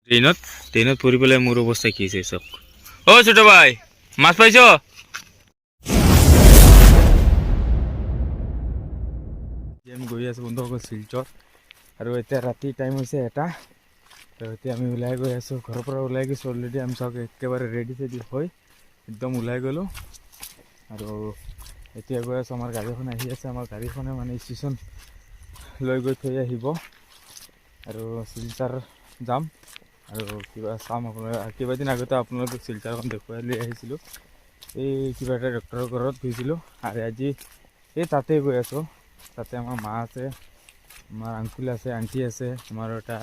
ট্রেনত পড়ি পেলাই মোর অবস্থা কি হয়েছে সব। ও ছোট ভাই মাছ পাইছ? আমি গৈ আছো বন্ধুসকল শিলচর, আর এতিয়া রাতি টাইম হয়েছে এটা। তো এতিয়া আমি ওলাই গৈ আছো, ঘৰৰ পৰা ওলাই গৈছো অলৰেডি। আমি সব একেবাৰে ৰেডি সেডি হৈ একদম ওলাই গলো। আৰু এতিয়া গৈ আছো, আমাৰ গাড়ীখন আহি আছে। আমাৰ গাড়ীখনে মানে ষ্টেচন লৈ গৈ থৈ আহিব আৰু শিলচৰ যাম আৰু কিবা চাম। আপোনাৰ কেইবাদিন আগতে আপোনালোকক শিলচৰখন দেখুৱাই লৈ আহিছিলোঁ। এই কিবা এটা ডক্টৰৰ ঘৰত গৈছিলোঁ আৰু আজি এই তাতে গৈ আছোঁ। তাতে আমাৰ মা আছে, আমাৰ আংকুল আছে, আণ্টি আছে, আমাৰ এটা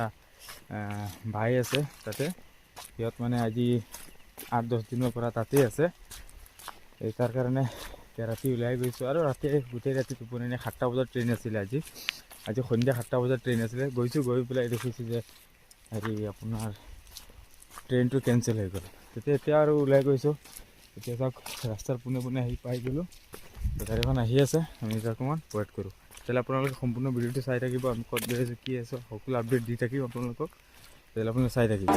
ভাই আছে তাতে। সিহঁত মানে আজি 8-10 দিনৰ পৰা তাতেই আছে। এই তাৰ কাৰণে ৰাতি ওলাই গৈছোঁ আৰু ৰাতি গোটেই ৰাতি টোপনি নাই। 7টা বজাত ট্ৰেইন আছিলে আজি সন্ধিয়া 7টা বজাত ট্ৰেইন আছিলে। গৈছোঁ, গৈ পেলাই দেখিছোঁ যে হেৰি আপোনাৰ ট্ৰেইনটো কেঞ্চেল হৈ গ'ল। এতিয়া আৰু ওলাই গৈছোঁ। এতিয়া চাওক ৰাস্তাৰ পোনে পোনে আহি পাই গ'লোঁ। গাড়ীখন আহি আছে, আমি অকণমান ৱেইট কৰোঁ। তেতিয়াহ'লে আপোনালোকে সম্পূৰ্ণ ভিডিঅ'টো চাই থাকিব। আমি ক'ত গৈ আছোঁ, কি আছোঁ, সকলো আপডেট দি থাকিম আপোনালোকক। তেতিয়াহ'লে আপোনালোকে চাই থাকিব।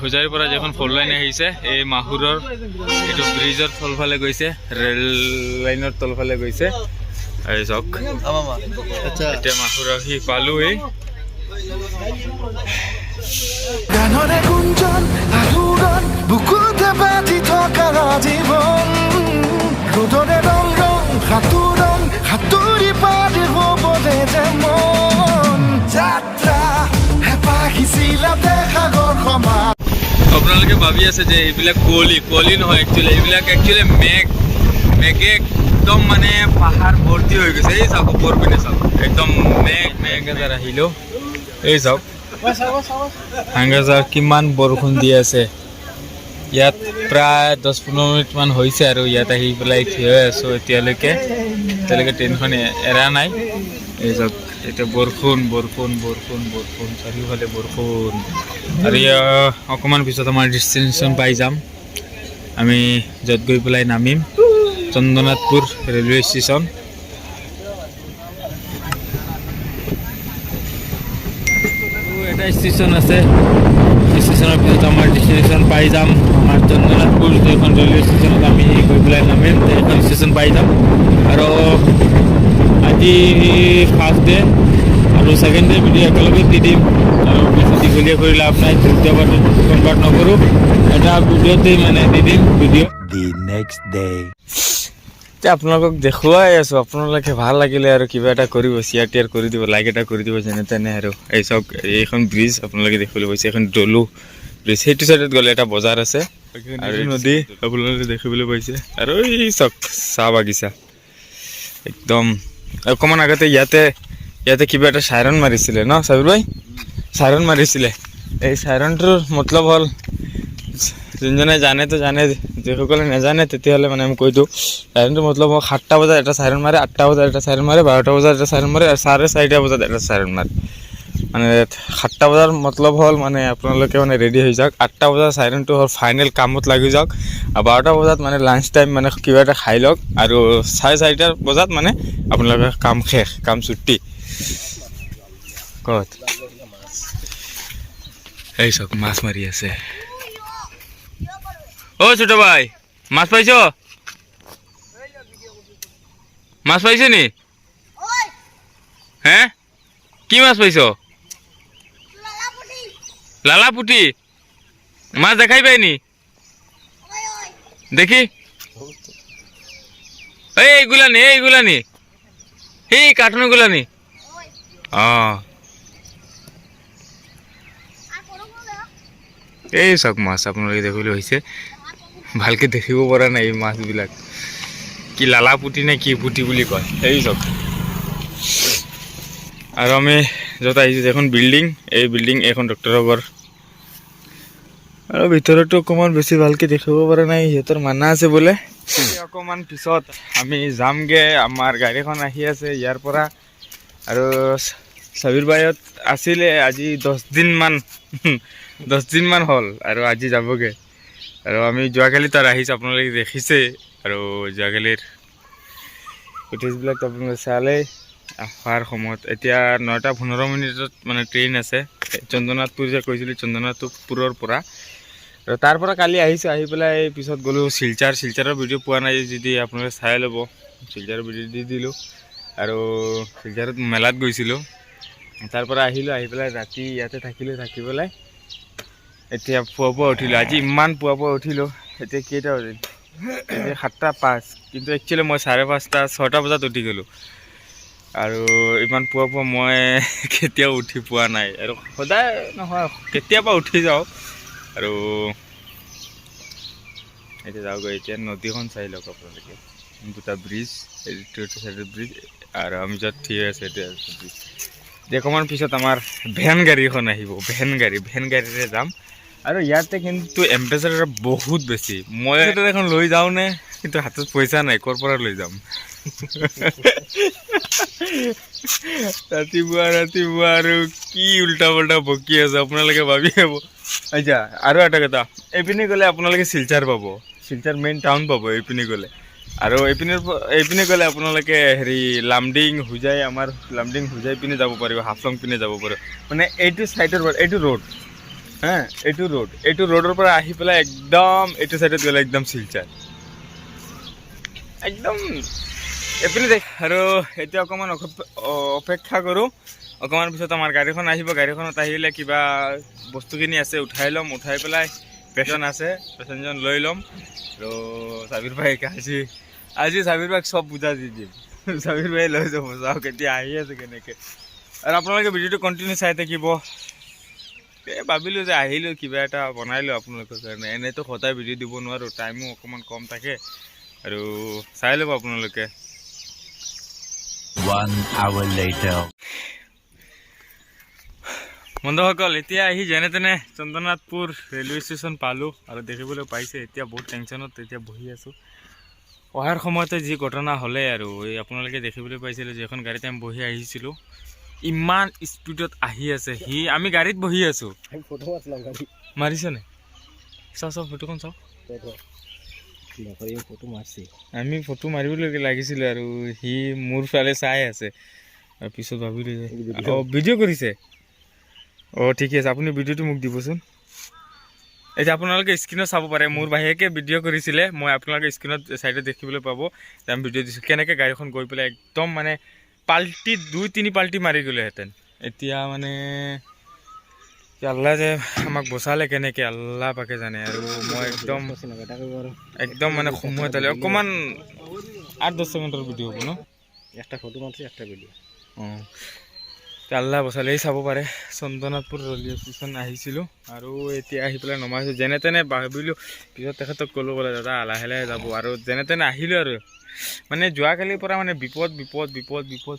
হোজাইৰ পৰা যখন ফ'ৰ লাইন আহিছে, এই মাহুৰৰ এইটো ব্ৰিজৰ তলফালে গৈছে, ৰেল লাইনৰ তলফালে গৈছে। এই চাওক এতিয়া মাহুৰ আহি পালোৱেই। গানৰে গুঞ্জন আলোড়ন বুকুতে বাজি থকা জীৱন, ৰ'দৰে ৰং ৰং সাঁতোৰং সাঁতুৰি পাৰি হ'বলে যে মন যাত্ৰা হেঁপাহিছিলা সাগৰ সমান। আপোনালোকে ভাবি আছে যে এইবিলাক কুঁৱলী নহয়, একচুৱেলি মেঘে একদম মানে পাহাৰ ভৰ্তি হৈ গৈছে। এই চাওক ওপৰ পিনে চাওক, একদম মেঘ এজাৰ আহিলেও এই চাওক হাংগাজাৰ কিমান বৰষুণ দি আছে। ইয়াত প্ৰায় 10-15 মিনিটমান হৈছে আৰু ইয়াত আহি পেলাই থিয় হৈ আছোঁ। এতিয়ালৈকে ট্ৰেইনখন এৰা নাই। এই চাওক এতিয়া বৰষুণ চাৰিওফালে বৰষুণ। আৰু অকণমান পিছত আমাৰ ডেষ্টিনেশ্যন পাই যাম। আমি য'ত গৈ পেলাই নামিম, চন্দনাথপুৰ ৰেলৱে ষ্টেচন। এটা ষ্টেচন আছে, ষ্টেচনৰ পিছত আমাৰ ডেষ্টিনেশ্যন পাই যাম। আমাৰ চন্দনাথপুৰ এইখন ৰেলৱে ষ্টেচনত আমি গৈ পেলাই নামিম, এইখন ষ্টেচন পাই যাম। আৰু আজি ফাৰ্ষ্ট ডে আৰু ছেকেণ্ড ডে ভিডিঅ' একেলগে দি দিম। আৰু বেছি দীঘলীয়া কৰি লাভ নাই, দ্বিতীয় পাৰ্টত কনভাৰ্ট নকৰোঁ, এটা ভিডিঅ'তেই মানে দি দিম ভিডিঅ'। এতিয়া আপোনালোকক দেখুৱাই আছোঁ, আপোনালোকে ভাল লাগিলে আৰু কিবা এটা কৰিব, শ্বেয়াৰ কৰি দিব, লাইক এটা কৰি দিব যেনে তেনে। আৰু এই চাওক এইখন ব্ৰিজ আপোনালোকে দেখিবলৈ পাইছে, এখন দলু ব্ৰিজ। সেইটো চাইডত গ'লে এটা বজাৰ আছে আৰু নদী আপোনালোকে দেখিবলৈ পাইছে। আৰু এই চাওক চাহ বাগিচা একদম। অকণমান আগতে ইয়াতে কিবা এটা চাইৰন মাৰিছিলে ন চাবিৰ ভাই, চাইৰন মাৰিছিলে। এই চাইৰনটোৰ মতলব হ'ল, যোনজনে জানেতো জানে, যিসকলে নাজানে তেতিয়াহ'লে মানে আমি কৈ দিওঁ। চাইৰনটোৰ মতলব হ'ল 7টা বজাত এটা চাইৰন মাৰে, 8টা বজাত এটা চাইৰন মাৰে, 12টা বজাত এটা চাইৰন মাৰে, আৰু 4:30 বজাত এটা চাইৰন মাৰে। মানে 7টা বজাৰ মতলব হ'ল মানে আপোনালোকে মানে ৰেডি হৈ যাওক। 8টা বজাৰ চাইৰনটো হ'ল ফাইনেল কামত লাগি যাওক। আৰু 12টা বজাত মানে লাঞ্চ টাইম, মানে কিবা এটা খাই লওক। আৰু 4:30 বজাত মানে আপোনালোকে কাম শেষ, কাম ছুটি। ক'ত এই চাওক মাছ মাৰি আছে। ও ছোট ভাই মাছ পাইছ? মাছ পাইছে নি? হ্যাঁ কি মাছ পাইছ? লালা পুটি মাছ দেখাই পাইনি? দেখি এইগুলা নি এই কার্টুনগুলা নি এই চাওক মাছ আপোনালোকে দেখিবলৈ হৈছে ভালকে দেখিব পৰা নাই এই মাছবিলাক কি লালা পুতি নে কি পুতি বুলি কয় এই চাওক আৰু আমি য'ত আহিছোঁ এখন বিল্ডিং এই বিল্ডিং এখন ডক্টৰৰ ঘৰ আৰু ভিতৰতো অকণমান বেছি ভালকে দেখিব পৰা নাই সিহঁতৰ মানা আছে বোলে অকণমান পিছত আমি যামগৈ আমাৰ গাড়ীখন আহি আছে ইয়াৰ পৰা আৰু চাবিৰ বাইত আছিলে আজি 10 দিনমান হ'ল আৰু আজি যাবগৈ আৰু আমি যোৱাকালি তাৰ আহিছোঁ আপোনালোকে দেখিছে আৰু যোৱাকালিৰ ফুটেজবিলাক আপোনালোকে চালে অহাৰ সময়ত এতিয়া 9:15 মানে ট্ৰেইন আছে চন্দনাথপুৰ যে কৈছিলোঁ চন্দনাথপুৰৰ পৰা আৰু তাৰ পৰা কালি আহিছোঁ আহি পেলাই পিছত গ'লোঁ শিলচাৰৰ ভিডিঅ' পোৱা নাই যদি আপোনালোকে চাই ল'ব শিলচাৰৰ ভিডিঅ' দি দিলোঁ আৰু শিলচাৰত মেলাত গৈছিলোঁ তাৰ পৰা আহিলোঁ আহি পেলাই ৰাতি ইয়াতে থাকি পেলাই এতিয়া পুৱা উঠিলোঁ আজি ইমান পুৱা উঠিলোঁ এতিয়া কেইটা বাজিল এতিয়া 7:05 কিন্তু একচুৱেলি মই 5:30 6টা বজাত উঠি গ'লোঁ আৰু ইমান পুৱা মই কেতিয়াও উঠি পোৱা নাই আৰু সদায় নহয় কেতিয়াবা উঠি যাওঁ আৰু এতিয়া যাওঁগৈ এতিয়া নদীখন চাই লওক আপোনালোকে দুটা ব্ৰিজ এইটো চাইডৰ ব্ৰিজ আৰু আমি য'ত ঠিক আছে এতিয়া ব্ৰিজ অকণমান পিছত আমাৰ ভেন গাড়ীখন আহিব ভেন গাড়ীৰে যাম আৰু ইয়াতে কিন্তু এম্পেচাৰ বহুত বেছি মই এখন লৈ যাওঁনে কিন্তু হাতত পইচা নাই ক'ৰ পৰা লৈ যাম ৰাতিপুৱা আৰু কি উল্টা পাল্টা বকি আছে আপোনালোকে ভাবি পাব আচ্ছা আৰু এটা কথা এইপিনে গ'লে আপোনালোকে শিলচাৰ পাব শিলচাৰ মেইন টাউন পাব এইপিনে গ'লে আৰু এইপিনে গ'লে আপোনালোকে হেৰি লামডিং হোজাই পিনে যাব পাৰিব হাফলং পিনে যাব পাৰিব মানে এইটো চাইডৰ পৰা এইটো ৰোড হা এইটো ৰোডৰ পৰা আহি পেলাই একদম এইটো চাইডত গ'লে একদম শিলচাৰ একদম এইপিনে দেখ আৰু এতিয়া অকণমান অপেক্ষা কৰোঁ অকণমান পিছত আমাৰ গাড়ীখন আহিব গাড়ীখনত আহিলে কিবা বস্তুখিনি আছে উঠাই ল'ম উঠাই পেলাই পেচেণ্টজন লৈ ল'ম আৰু চাবিৰ ভাই আজি চাবিৰ ভাইক চব বুজা দি দিম চাবিৰ ভাই লৈ যাব চাওক এতিয়া আহি আছে কেনেকৈ আৰু আপোনালোকে ভিডিঅ'টো কণ্টিনিউ চাই থাকিব এই ভাবিলোঁ যে আহিলোঁ কিবা এটা বনাই লওঁ আপোনালোকৰ কাৰণে এনেইতো সদায় ভিডিঅ' দিব নোৱাৰোঁ টাইমো অকণমান কম থাকে আৰু চাই ল'ব আপোনালোকে 1 hour later বন্ধুসকল এতিয়া আহি যেনে তেনে চন্দনাথপুৰ ৰেলৱে ষ্টেচন পালোঁ আৰু দেখিবলৈ পাইছে এতিয়া বহুত টেনশ্যনত এতিয়া বহি আছোঁ অহাৰ সময়তে যি ঘটনা হ'লে আৰু এই আপোনালোকে দেখিবলৈ পাইছিলে যে এখন গাড়ীতে আমি বহি আহিছিলোঁ ইমান স্পীডত আহি আছে আমি গাড়ীত বহি আছোঁ মাৰিছেনে চাওঁ ফটোখন চাওঁ আমি ফটো মাৰিবলৈ লাগিছিলে আৰু সি মোৰ ফালে চাই আছে আৰু পিছত ভাবিলোঁ যে ভিডিঅ' কৰিছে ঠিকে আছে আপুনি ভিডিঅ'টো মোক দিবচোন এতিয়া আপোনালোকে স্ক্ৰীণত চাব পাৰে মোৰ বাহিৰকে ভিডিঅ' কৰিছিলে মই আপোনালোকে স্ক্ৰীণত চাইডত দেখিবলৈ পাব যে আমি ভিডিঅ' দিছোঁ কেনেকৈ গাড়ীখন গৈ পেলাই একদম মানে পাল্টি 2-3 পাল্টি মাৰি গ'লেহেঁতেন এতিয়া মানে আল্লাহ যে আমাক বচালে কেনেকৈ আল্লাহ পাকে জানে আৰু মই একদম মানে সময় তালে অকণমান 8-10 ছেকেণ্ডৰ ভিডিঅ' হ'ব ন একটা ফটো মাৰিছে একটা ভিডিঅ' আল্লাহ বচালে চাব পাৰে চন্দনাথপুৰ ৰেলৱে ষ্টেচন আহিছিলোঁ আৰু এতিয়া আহি পেলাই নমাইছোঁ যেনে তেনে ভাবিলোঁ পিছত তেখেতক ক'লোঁ বোলে দাদা লাহে যাব আৰু যেনে তেনে আহিলোঁ আৰু মানে যোৱাকালিৰ পৰা মানে বিপদ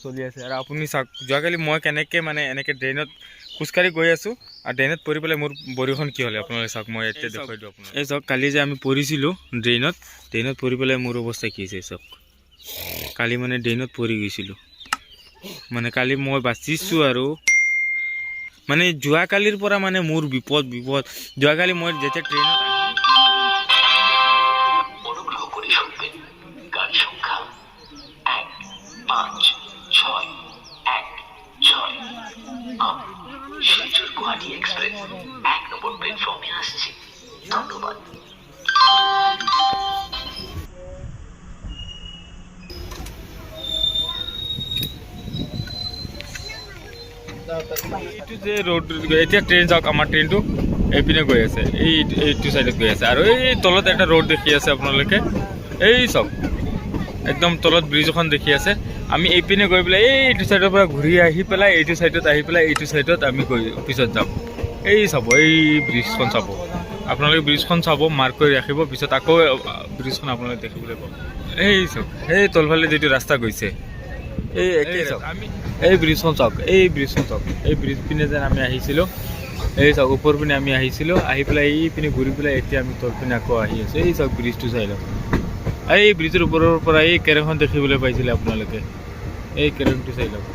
চলি আছে আৰু আপুনি চাওক যোৱাকালি মই কেনেকৈ মানে এনেকৈ ড্ৰেইনত খোজকাঢ়ি গৈ আছোঁ আৰু ড্ৰেইনত পৰি পেলাই মোৰ ভৰিখন কি হ'লে আপোনালোকে চাওক মই এতিয়া দেখুৱাই দিওঁ আপোনাক এই চাওক কালি যে আমি পৰিছিলোঁ ড্ৰেইনত পৰি পেলাই মোৰ অৱস্থা কি হৈছে চাওক কালি মানে ড্ৰেইনত পৰি গৈছিলোঁ মানে কালি মই বাচিছোঁ আৰু মানে যোৱাকালিৰ পৰা মানে মোৰ বিপদ যোৱাকালি মই যেতিয়া ট্ৰেইনত গুয়াহাটি এক্সপ্ৰেস 1 নম্বৰ প্ল্যাটফৰ্মে আসছে ধন্যবাদ এইটো যে ৰোড এতিয়া ট্ৰেইন যাওক আমাৰ ট্ৰেইনটো এইপিনে গৈ আছে এইটো চাইডত গৈ আছে আৰু এই তলত এটা ৰোড দেখি আছে আপোনালোকে এই চাওক একদম তলত ব্ৰিজ এখন দেখি আছে আমি এইপিনে গৈ পেলাই এইটো চাইডৰ পৰা ঘূৰি আহি পেলাই এইটো চাইডত আহি পেলাই এইটো চাইডত আমি গৈ পিছত যাম এই চাব এই ব্ৰিজখন চাব আপোনালোকে ব্ৰিজখন চাব মাৰ্ক কৰি ৰাখিব পিছত আকৌ ব্ৰিজখন আপোনালোকে দেখিবলৈ পাব এই চাওক এই তলফালে যিটো ৰাস্তা গৈছে এই একেই চাওক আমি এই ব্ৰিজখন চাওক এই ব্ৰিজ পিনে যেন আমি আহিছিলোঁ এই চাওক ওপৰ পিনে আমি আহিছিলোঁ আহি পেলাই এই পিনে ঘূৰি পেলাই এতিয়া আমি তল পিনে আকৌ আহি আছোঁ এই চাওক ব্ৰিজটো চাই লওক এই ব্ৰিজৰ ওপৰৰ পৰা এই কেৰখন দেখিবলৈ পাইছিলে আপোনালোকে এই কেৰনটো চাই লওক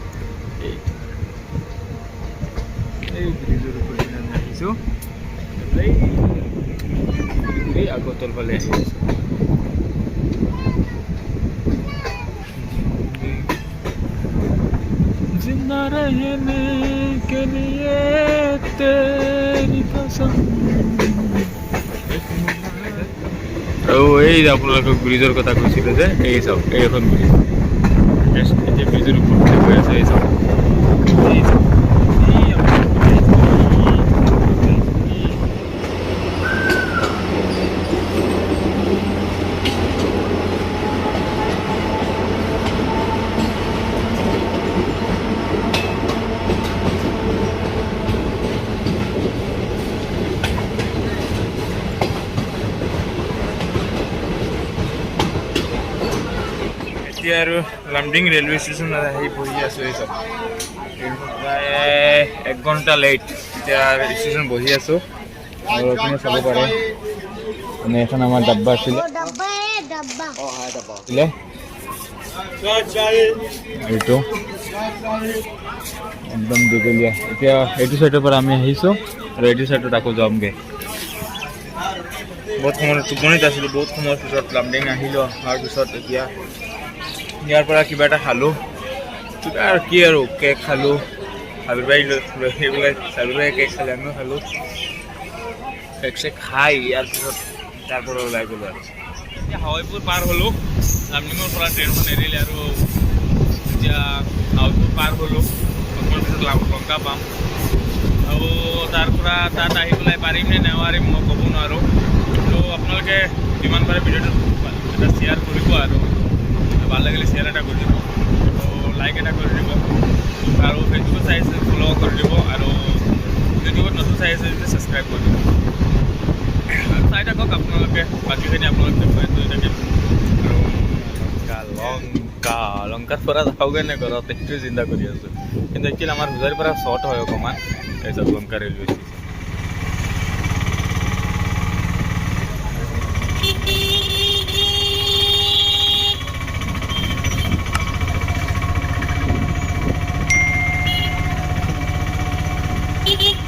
এই ব্ৰিজৰ ওপৰ পিনে আমি আহিছোঁ এই আকৌ তলফালে আহি আছোঁ जिंदा रहने के लिए तेरी कसम এই আপোনালোকক ব্ৰিজৰ কথা কৈছিলোঁ যে এই চাওক এইখন ব্ৰিজ এতিয়া ব্ৰিজৰ ওপৰত গৈ আছে এই চাওক এতিয়া আৰু লামডিং ৰেলৱে ষ্টেচন আহি বহি আছোঁ এই চব প্ৰায় 1 ঘণ্টা লেট এতিয়া ষ্টেচন বহি আছোঁ আৰু আপুনি চাব পাৰে মানে এখন আমাৰ ডাব্বা আছিলে এইটো একদম দীঘলীয়া এতিয়া এইটো চাইডৰ পৰা আমি আহিছোঁ আৰু এইটো চাইডত আকৌ যামগৈ বহুত সময়ত টোপনিত আছিলোঁ বহুত সময়ৰ পিছত লামডিং আহিলোঁ অহাৰ পিছত এতিয়া ইয়াৰ পৰা কিবা এটা খালোঁ কিবা আৰু কি আৰু কেক খালোঁ সেইবিলাক কেক খালে আমিও খালোঁ কেক চেক খাই ইয়াৰ পিছত তাৰ পৰা ওলাই গ'লোঁ আৰু এতিয়া হাৱাইপুৰ পাৰ হ'লোঁ লামডিঙৰ পৰা ট্ৰেইনখন এৰিলে আৰু এতিয়া হাৱাইপুৰ পাৰ হ'লোঁ অকণমান পিছত লংকা পাম আৰু তাৰ পৰা তাত আহি পেলাই পাৰিম নে নোৱাৰিম মই ক'ব নোৱাৰোঁ তো আপোনালোকে যিমান পাৰে ভিডিঅ'টো এটা শ্বেয়াৰ কৰিব আৰু ভাল লাগিলে শ্বেয়াৰ এটা কৰি দিব লাইক এটা কৰি দিব আৰু ফেচবুকত চাই আছে ফ'ল' কৰি দিব আৰু ইউটিউবত নতুন চাই আছে যদি ছাবস্ক্ৰাইব কৰি দিব আৰু চাই থাকক আপোনালোকে বাকীখিনি আপোনালোকে লৈ থাকিম আৰু লংকাৰ পৰা যাওঁগৈ নে ঘৰত সেইটোৱে চিন্তা কৰি আছোঁ কিন্তু একচুৱেলি আমাৰ হুজাইৰ পৰা শ্বৰ্ট হয় অকণমান তাৰপিছত Lanka railway station Beep beep.